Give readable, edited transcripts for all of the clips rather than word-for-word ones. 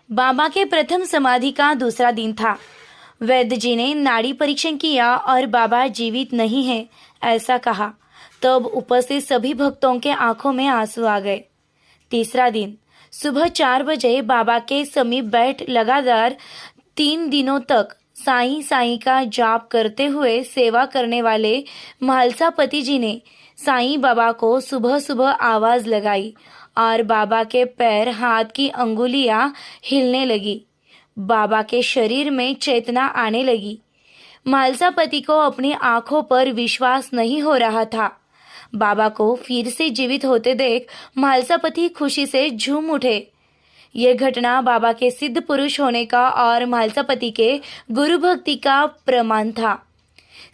बाबा के प्रथम समाधि का दूसरा दिन था। वैद्य जी ने नाड़ी परीक्षण किया और बाबा जीवित नहीं है ऐसा कहा। तब उपस्थित सभी भक्तों के आंखों में आंसू आ गए। तीसरा दिन सुबह 4 बजे बाबा के समीप बैठ लगातार 3 दिनों तक साईं साईं का जाप करते हुए सेवा करने वाले म्हालसापति जी ने साईं बाबा को सुबह सुबह आवाज लगाई और बाबा के पैर हाथ की अंगुलियां हिलने लगी। बाबा के शरीर में चेतना आने लगी। म्हालसापति को अपनी आंखों पर विश्वास नहीं हो रहा था। बाबा को फिर से जीवित होते देख म्हालसापति खुशी से झूम उठे। यह घटना बाबा के सिद्ध पुरुष होने का और म्हालसापति के गुरु भक्ति का प्रमाण था।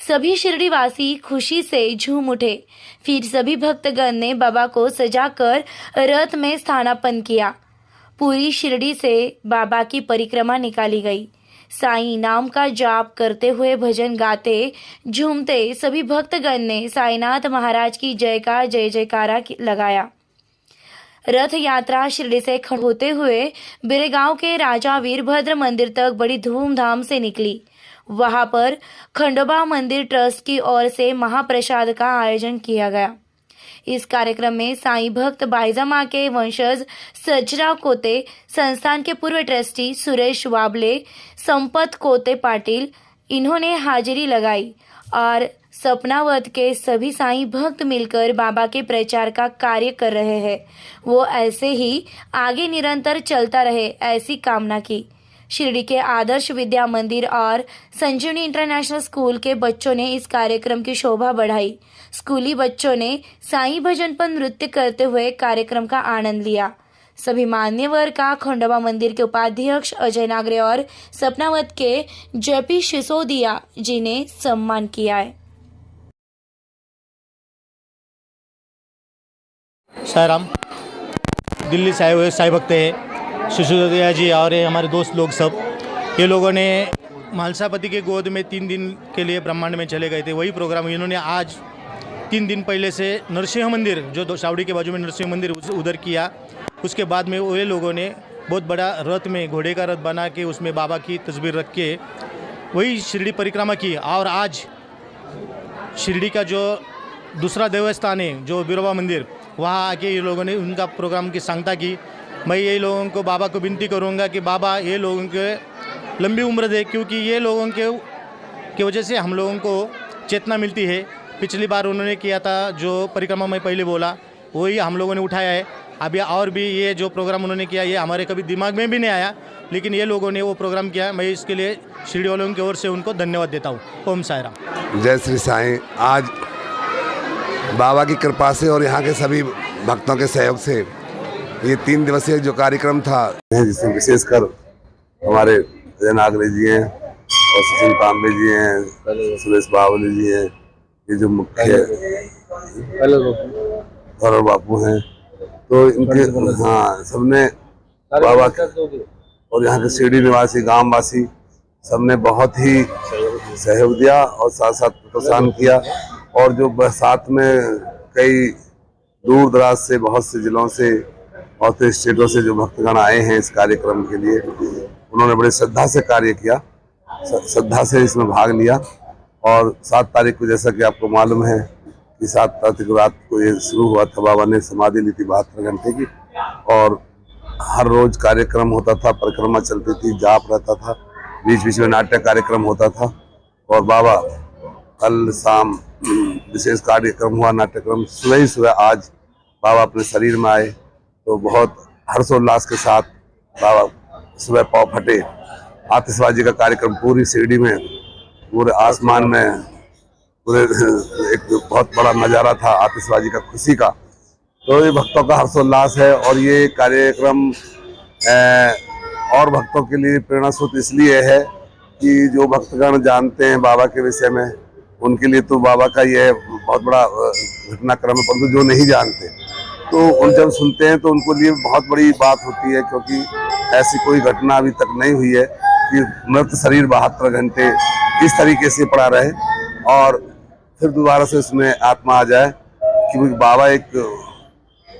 सभी शिरडीवासी खुशी से झूम उठे। फिर सभी भक्तगण ने बाबा को सजाकर रथ में स्थानापन्न किया। पूरी शिरडी से बाबा की परिक्रमा निकाली गई। साईं नाम का जाप करते हुए भजन गाते झूमते सभी भक्तगण ने साईनाथ महाराज की जय का जय जयकारा लगाया। रथ यात्रा शिरडी से होते हुए बिरेगांव के राजा वीरभद्र मंदिर तक बड़ी धूमधाम से निकली। वहां पर खंडोबा मंदिर ट्रस्ट की ओर से महाप्रसाद का आयोजन किया गया। इस कार्यक्रम में साईं भक्त बाईजामा के वंशज सजरा कोते, संस्थान के पूर्व ट्रस्टी सुरेश वाबले, संपत कोते पाटिल, इन्होंने हाजिरी लगाई और सपनावत के सभी साईं भक्त मिलकर बाबा के प्रचार का कार्य कर रहे हैं। वो ऐसे ही आगे निरंतर चलता रहे ऐसी कामना की। शिरडी के आदर्श विद्या मंदिर और संजीवनी इंटरनेशनल स्कूल के बच्चों ने इस कार्यक्रम की शोभा बढ़ाई। स्कूली बच्चों ने साईं भजन पर नृत्य करते हुए कार्यक्रम का आनंद लिया। सभी मान्यवर का खंडोबा मंदिर के उपाध्यक्ष अजय नागरे और सपनावत के जेपी सिसोदिया जी ने सम्मान किया है। साईराम, दिल्ली से आए हुए साईं भक्त हैं सिसोदिया जी और हमारे दोस्त लोग सब। ये लोगों ने म्हालसापति के गोद में 3 दिन के लिए ब्रह्मांड में चले गए थे। वही प्रोग्राम इन्होंने आज 3 दिन पहले से नरसिंह मंदिर जो सावड़ी के बाजू में नरसिंह मंदिर उधर किया। उसके बाद में वे लोगों ने बहुत बड़ा रथ में घोड़े का रथ बना के उसमें बाबा की तस्वीर रख के वही शिरडी परिक्रमा की। और आज शिरडी का जो दूसरा देवस्थान है जो बिरोबा मंदिर, वहाँ आके ये लोगों ने उनका प्रोग्राम की सांगता की। मैं ये लोगों को बाबा को विनती करूँगा कि बाबा ये लोगों के लंबी उम्र दे, क्योंकि ये लोगों के वजह से हम लोगों को चेतना मिलती है। पिछली बार उन्होंने किया था जो परिक्रमा में पहले बोला, वही हम लोगों ने उठाया है। अभी और भी ये जो प्रोग्राम उन्होंने किया ये हमारे कभी दिमाग में भी नहीं आया, लेकिन ये लोगों ने वो प्रोग्राम किया। मैं इसके लिए शिरडी वालों की ओर से उनको धन्यवाद देता हूँ। ओम साईराम। जय श्री साईं। आज बाबा की कृपा से और यहाँ के सभी भक्तों के सहयोग से ये 3 दिवसीय जो कार्यक्रम था, जिसमें विशेषकर हमारे अजय नागरे जी हैं और सचिन तांबे जी हैं, सुरेश बावली जी हैं, ये जो मुख्य गौरव बापू हैं, तो इनके सबने बाबा और यहाँ के शिरडी निवासी गांववासी सबने बहुत ही सहयोग दिया और साथ साथ प्रोत्साहन किया। और जो साथ में कई दूर दराज से बहुत से जिलों से और स्टेटों से जो भक्तगण आए हैं इस कार्यक्रम के लिए, उन्होंने बड़ी श्रद्धा से कार्य किया, श्रद्धा से इसमें भाग लिया। और 7 तारीख को जैसा कि आपको मालूम है कि 7 तारीख को रात को ये शुरू हुआ था। बाबा ने समाधि ली थी 72 घंटे की और हर रोज कार्यक्रम होता था, परिक्रमा चलती थी, जाप रहता था, बीच बीच में नाट्य कार्यक्रम होता था। और बाबा कल शाम विशेष कार्यक्रम हुआ, नाट्यक्रम। सुबह आज बाबा अपने शरीर में आए तो बहुत हर्षोल्लास के साथ बाबा सुबह पाँव फटे। आतिशबाजी का कार्यक्रम पूरी शिरडी में, पूरे आसमान में, पूरे एक बहुत बड़ा नज़ारा था आतिशबाजी का, खुशी का। तो ये भक्तों का हर्षोल्लास है और ये कार्यक्रम और भक्तों के लिए प्रेरणा स्रोत इसलिए है कि जो भक्तगण जानते हैं बाबा के विषय में, उनके लिए तो बाबा का ये बहुत बड़ा घटनाक्रम है, परंतु जो नहीं जानते तो उन जब सुनते हैं तो उनको लिए बहुत बड़ी बात होती है, क्योंकि ऐसी कोई घटना अभी तक नहीं हुई है कि मृत शरीर 72 घंटे इस तरीके से पड़ा रहे और फिर दोबारा से उसमें आत्मा आ जाए। क्योंकि बाबा एक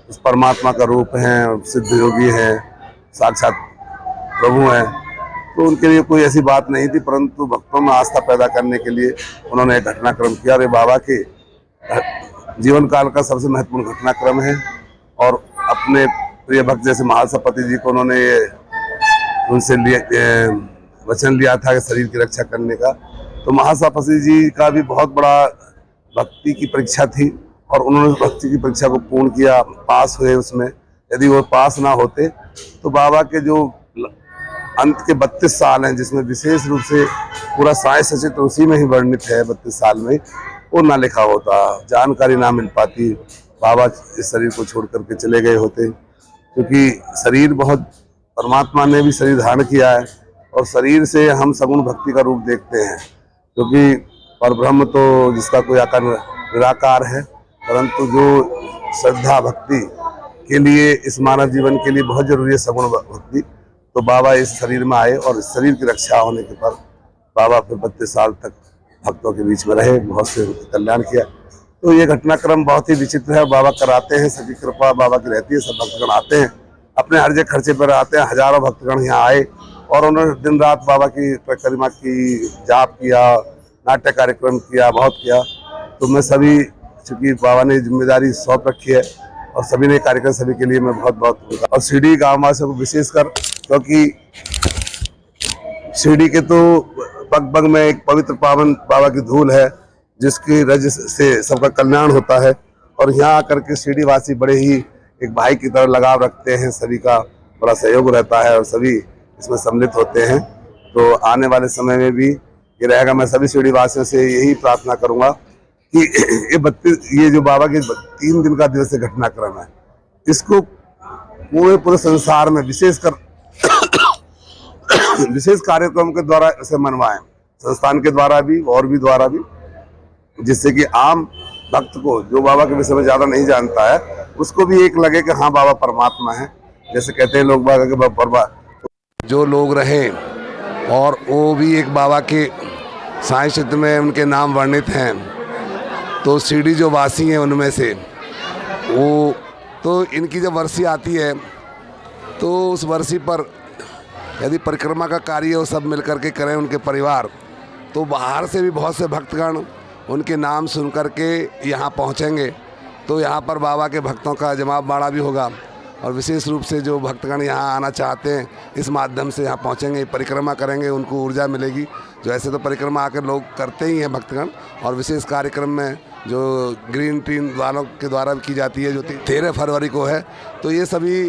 उस परमात्मा का रूप है, सिद्ध योगी है, साक्षात प्रभु हैं, तो उनके लिए कोई ऐसी बात नहीं थी, परंतु भक्तों में आस्था पैदा करने के लिए उन्होंने एक घटनाक्रम किया और ये बाबा के जीवन काल का सबसे महत्वपूर्ण घटनाक्रम है। और अपने प्रिय भक्त जैसे महासपति जी को उन्होंने ये उनसे वचन लिया था कि शरीर की रक्षा करने का। तो महासपति जी का भी बहुत बड़ा भक्ति की परीक्षा थी और उन्होंने भक्ति की परीक्षा को पूर्ण किया, पास हुए उसमें। यदि वो पास ना होते तो बाबा के जो अंत के 32 साल हैं, जिसमें विशेष रूप से पूरा साय सचित्र उसी में ही वर्णित है, 32 साल में, वो ना लिखा होता, जानकारी ना मिल पाती, बाबा इस शरीर को छोड़ करके चले गए होते। क्योंकि शरीर बहुत, परमात्मा ने भी शरीर धारण किया है और शरीर से हम सगुण भक्ति का रूप देखते हैं, क्योंकि परब्रह्म तो जिसका कोई आकार निराकार है, परंतु जो श्रद्धा भक्ति के लिए इस मानव जीवन के लिए बहुत जरूरी है सगुण भक्ति। तो बाबा इस शरीर में आए और इस शरीर की रक्षा होने के बाद बाबा फिर 32 साल तक भक्तों के बीच में रहे, बहुत से कल्याण किया। तो ये घटनाक्रम बहुत ही विचित्र है। बाबा कराते हैं, सबकी कृपा बाबा की रहती है, सब भक्तगण आते हैं, अपने हर्जे खर्चे पर आते हैं। हजारों भक्तगण यहाँ आए और उन्होंने दिन रात बाबा की परिक्रमा की, जाप किया, नाट्य कार्यक्रम किया, बहुत किया। तो मैं सभी, चूँकि बाबा ने जिम्मेदारी सौंप रखी है और सभी ने कार्यक्रम, सभी के लिए मैं बहुत बहुत, और शिरडी गाँव वासियों को विशेषकर, क्योंकि शिरडी के तो पग पग में एक पवित्र पावन बाबा की धूल है, जिसकी रज से सबका कल्याण होता है। और यहाँ आकर के शिरडी वासी बड़े ही एक भाई की तरह लगाव रखते हैं, सभी का बड़ा सहयोग रहता है और सभी इसमें सम्मिलित होते हैं। तो आने वाले समय में भी ये रहेगा। मैं सभी शिरडी वासियों से यही प्रार्थना करूंगा कि ये जो बाबा के 3 दिन का दिवसीय घटनाक्रम है, इसको पूरे संसार में विशेषकर विशेष कार्यक्रम के द्वारा इसे मनवाएं, संस्थान के द्वारा भी और भी द्वारा भी, जिससे कि आम भक्त को, जो बाबा के विषय में ज्यादा नहीं जानता है, उसको भी एक लगे कि हाँ बाबा परमात्मा है। जैसे कहते हैं लोग बाबा के परवा, जो लोग रहे और वो भी एक बाबा के साई क्षेत्र में उनके नाम वर्णित हैं, तो शिरडी जो वासी हैं उनमें से वो, तो इनकी जब वर्षी आती है तो उस वर्षी पर यदि परिक्रमा का कार्य वो सब मिल करके करें उनके परिवार, तो बाहर से भी बहुत से भक्तगण उनके नाम सुन करके यहाँ पहुँचेंगे। तो यहाँ पर बाबा के भक्तों का जमाव बाड़ा भी होगा और विशेष रूप से जो भक्तगण यहाँ आना चाहते हैं इस माध्यम से यहाँ पहुँचेंगे, परिक्रमा करेंगे, उनको ऊर्जा मिलेगी। जो ऐसे तो परिक्रमा आकर लोग करते ही हैं भक्तगण, और विशेष कार्यक्रम में जो ग्रीन टीम वालों के द्वारा की जाती है, जो 13 फरवरी को है, तो ये सभी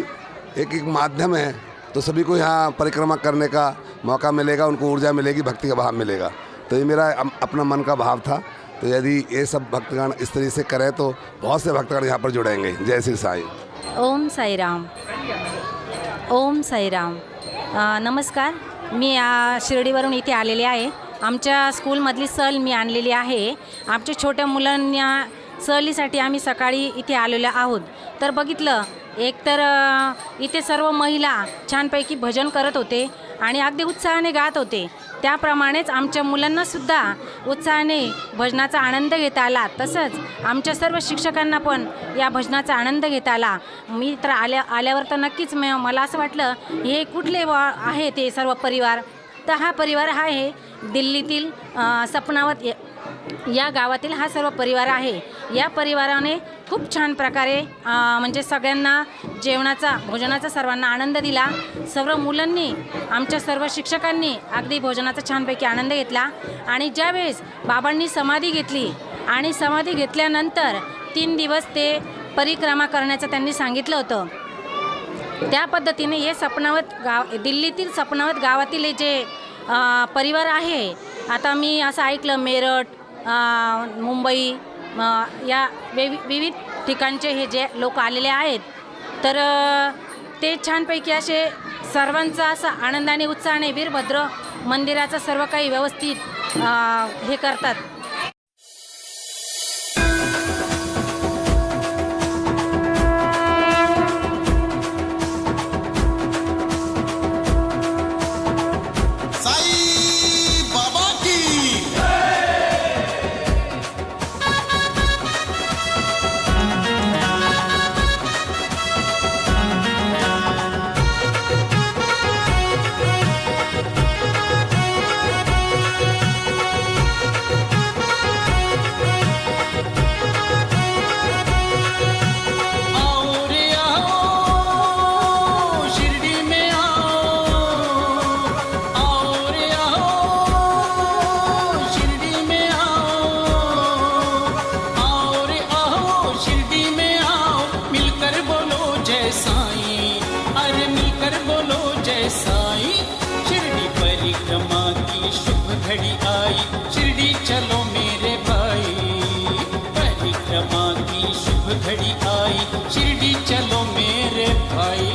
एक एक माध्यम है। तो सभी को यहाँ परिक्रमा करने का मौका मिलेगा, उनको ऊर्जा मिलेगी, भक्ति का भाव मिलेगा। तो ये मेरा अपना मन का भाव था। तो यदि ये सब भक्तगण इस तरीके से करें तो बहुत से भक्तगण यहाँ पर जुड़ेंगे। जय श्री साई। ओम साईराम, ओम साईराम। नमस्कार, मी शिर्डीवरून इथे आलेले आहे। आमच्या स्कूलमधली सहल मी आणलेली आहे। आमच्या छोट्या मुलांना सहलीसाठी आम्ही सकाळी इथे आलेलो आहोत। तर बघितलं एकतर इथे सर्व महिला छानपैकी भजन करत होते आणि अगदी उत्साहाने गात होते। त्याप्रमाणेच आमच्या मुलांनासुद्धा उत्साहाने भजनाचा आनंद घेता आला। तसंच आमच्या सर्व शिक्षकांना पण या भजनाचा आनंद घेता आला। मी तर आल्यावर तर नक्कीच मला असं वाटलं हे कुठले आहे ते सर्व परिवार। तर हा परिवार हा आहे दिल्लीतील सपनावत या गावातील हा सर्व परिवार आहे। या परिवाराने खूप छान प्रकारे म्हणजे सगळ्यांना जेवणाचा भोजनाचा सर्वांना आनंद दिला। सर्व मुलांनी आमच्या सर्व शिक्षकांनी अगदी भोजनाचा छानपैकी आनंद घेतला। आणि ज्यावेळेस बाबांनी समाधी घेतली आणि समाधी घेतल्यानंतर 3 दिवस ते परिक्रमा करण्याचं त्यांनी सांगितलं होतं। त्या पद्धतीने हे सपनावत गाव, दिल्लीतील सपनावत गावातील जे परिवार आहे, आता मी असं ऐकलं मेरठ, मुंबई या विविध ठिकाणचे हे जे लोक आलेले आहेत, तर ते छानपैकी असे सर्वांचा असा आनंदाने उत्साहाने वीरभद्र मंदिराचं सर्व काही व्यवस्थित हे करतात। जय साई। शिरडी परिक्रमा की शुभ घड़ी आई, शिरडी चलो मेरे भाई। परिक्रमा की शुभ घड़ी आई, शिरडी चलो मेरे भाई।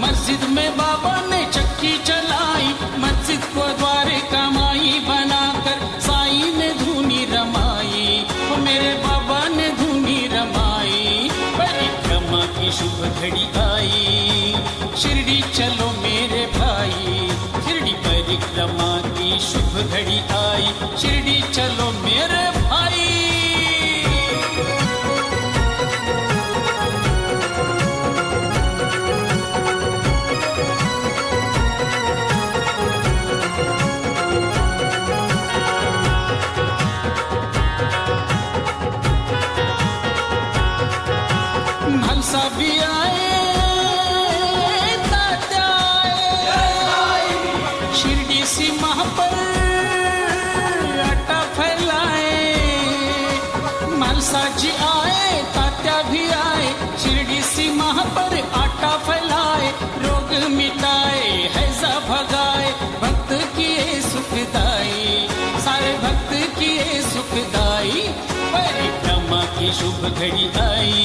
मस्जिद में बाबा ने चक्की चलाई, मस्जिद को द्वारका माई बनाकर साईं ने धूनी रमाई। वो मेरे बाबा ने धूनी रमाई। परिक्रमा की शुभ घड़ी आई, शिरडी चलो मेरे भाई। शिरडी परिक्रमा की शुभ घड़ी आई, शिरडी चलो मेरे भाई। हंसा भी आए, तात्या आए, शिरडी सीमा पर आटा फैलाए। मालसा जी आए, तात्या भी आए, शिरडी सीमा पर आटा फैलाए। रोग मिटाए, हैजा भगाए, भक्त किए सुखदाई, सारे भक्त किए सुखदाई। परिक्रमा की शुभ घड़ी आई,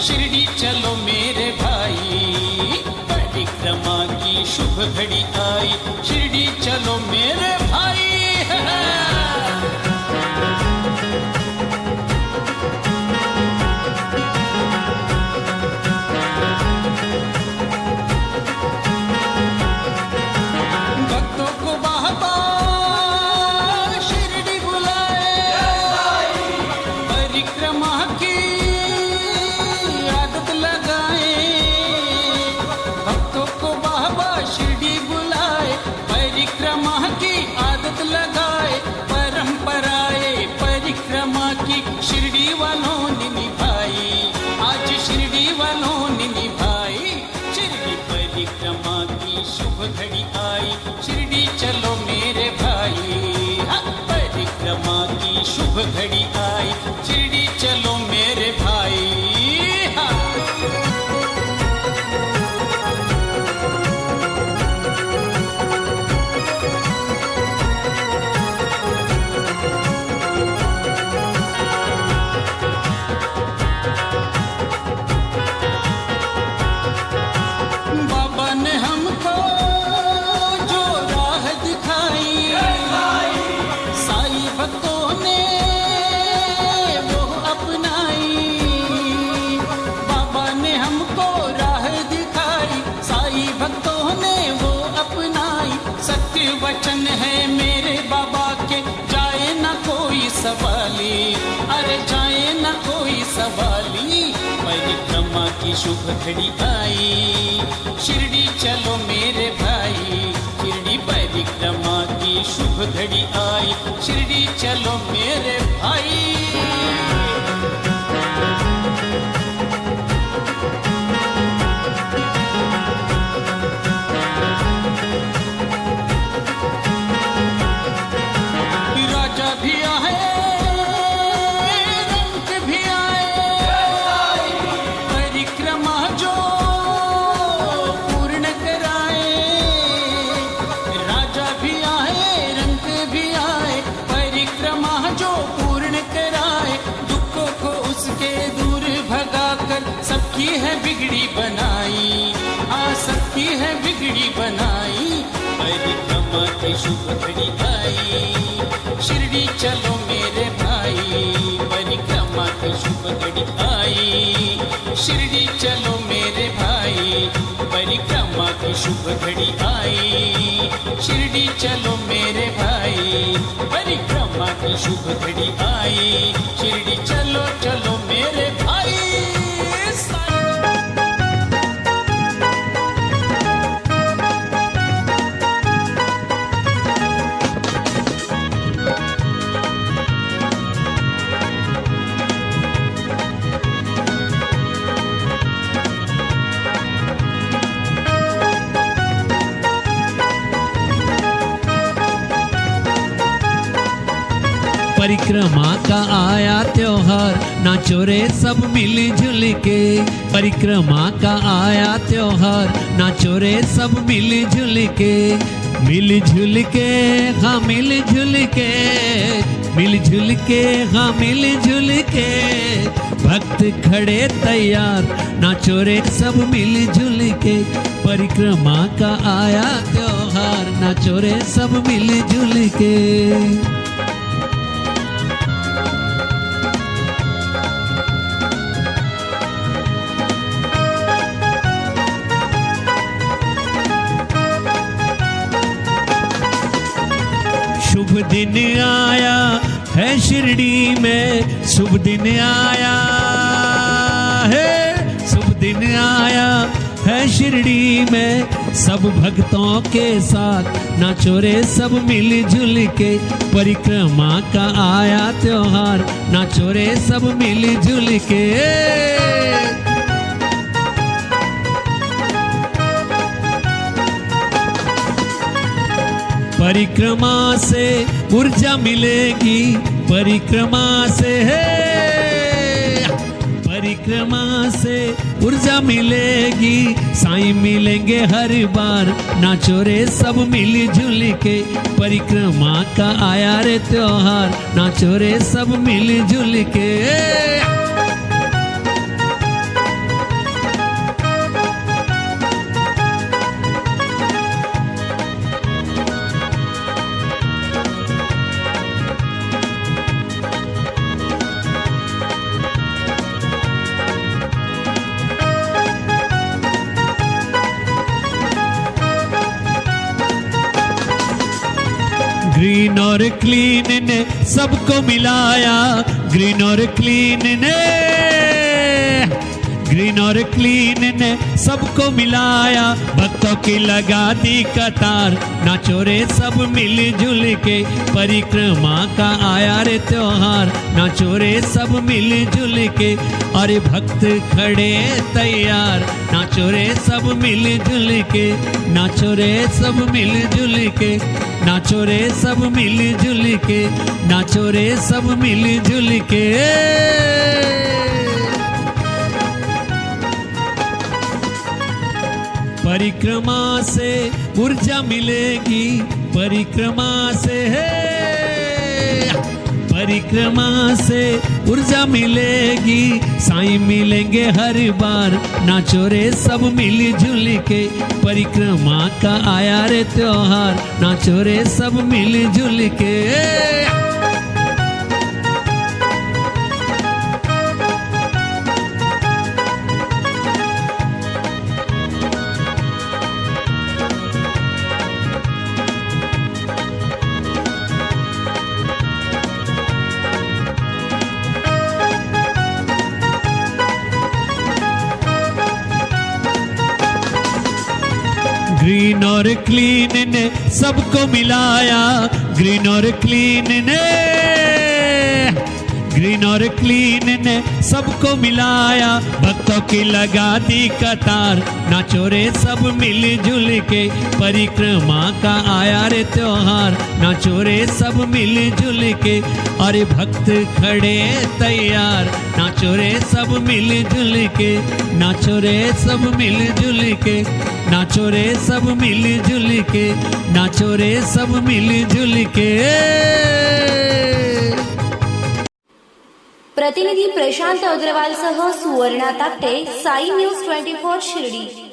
शिरडी चलो मेरे भाई। परिक्रमा की शुभ घड़ी आई, शिरडी चलो मेरे भाई। भक्तों को बाबा शिरडी बुलाए, परिक्रमा की आदत लगाए। भक्तों को बाबा शिरडी बुलाए, परिक्रमा की आदत लगाए। परंपराए परिक्रमा की शिरडी वालों ने निभाई, आज शिरडी वालों ने निभाई। शिरडी परिक्रमा की शुभ घड़ी आई, शिरडी चलो मेरे भाई। परिक्रमा की शुभ घड़ी आई, शिरडी चलो मेरे भाई। बाबा ने हमको जो राह दिखाई, साई भक्तों ने वो अपनाई। बाबा ने हमको राह दिखाई, साई भक्तों ने वो अपनाई। सत्य वचन है मेरे बाबा के, जाए ना कोई सवाली, अरे जाए ना कोई सवाली। परिक्रमा की शुभ घड़ी आई, शिरडी चलो मेरे भाई। शिरडी परिक्रमा की शुभ घड़ी आई, शिरडी चलो मेरे भाई। राजा भी आए, रंग भी आए, परिक्रमा जो पूर्ण कराए। राजा भी आए, रंग भी आए, परिक्रमा जो पूर्ण कराए। दुखों को उसके दूर भगाकर सबकी है बिगड़ी बनाई, सबकी है बिगड़ी बनाई। परिक्रमा की शुभ घड़ी आई, शिरडी चलो मेरे भाई। परिक्रमा की शुभ घड़ी आई, शिरडी चलो मेरे भाई। परिक्रमा की शुभ घड़ी आई, शिरडी चलो मेरे भाई। परिक्रमा की शुभ घड़ी आई, शिरडी चलो चलो मेरे भाई। परिक्रमा का आया त्योहार, नाचो रे सब मिल जुल के। परिक्रमा का आया त्योहार, नाचो रे सब मिल जुल के। मिल जुल के हाँ मिल जुल के, मिल जुल के हाँ मिल जुल के। भक्त खड़े तैयार, नाचो रे सब मिल जुल के। परिक्रमा का आया त्योहार, नाचो रे सब मिल जुल के। शुभ दिन आया है शिरडी में, शुभ दिन आया है, शुभ दिन आया है शिरडी में। सब भक्तों के साथ नाचो रे सब मिल जुल के। परिक्रमा का आया त्योहार, नाचो रे सब मिल जुल के। परिक्रमा से ऊर्जा मिलेगी, परिक्रमा से है, परिक्रमा से ऊर्जा मिलेगी। साईं मिलेंगे हर बार, नाचो रे सब मिल जुल के। परिक्रमा का आया रे त्योहार, नाचो रे सब मिल जुल के। ग्रीन और क्लीन ने सबको मिलाया, ग्रीन और क्लीन ने, ग्रीन और क्लीन ने सबको मिलाया। भक्तों की लगा दी कतार, नाचो रे सब मिल जुल के। परिक्रमा का आया रे त्योहार, नाचो रे सब मिल जुल के। अरे भक्त खड़े तैयार, नाचो रे सब मिल जुल के। नाचो रे सब मिल जुल के, नाचो रे सब मिल जुल के, नाचो रे सब मिल जुल के। परिक्रमा से ऊर्जा मिलेगी, परिक्रमा से है, परिक्रमा से ऊर्जा मिलेगी। साईं मिलेंगे हर बार, नाचो रे सब मिल जुल के। परिक्रमा का आया रे त्योहार, नाचो रे सब मिल जुल के। ग्रीन और क्लीन ने सबको मिलाया, ग्रीन और क्लीन ने, ग्रीन और क्लीन ने सबको मिलाया। भक्तों की लगा दी कतार, नाचो रे सब मिल जुल के। परिक्रमा का आया रे त्योहार, नाचो रे सब मिल जुल के। अरे भक्त खड़े तैयार, नाचो रे सब मिल जुल के। नाचो रे सब मिल जुल के, नाचो रे सब मिल जुल के, नाचो रे सब मिल जुल के। प्रतिनिधी प्रशांत अग्रवाल सह सुवर्णा ताकटे, साई न्यूज 24 शिर्डी।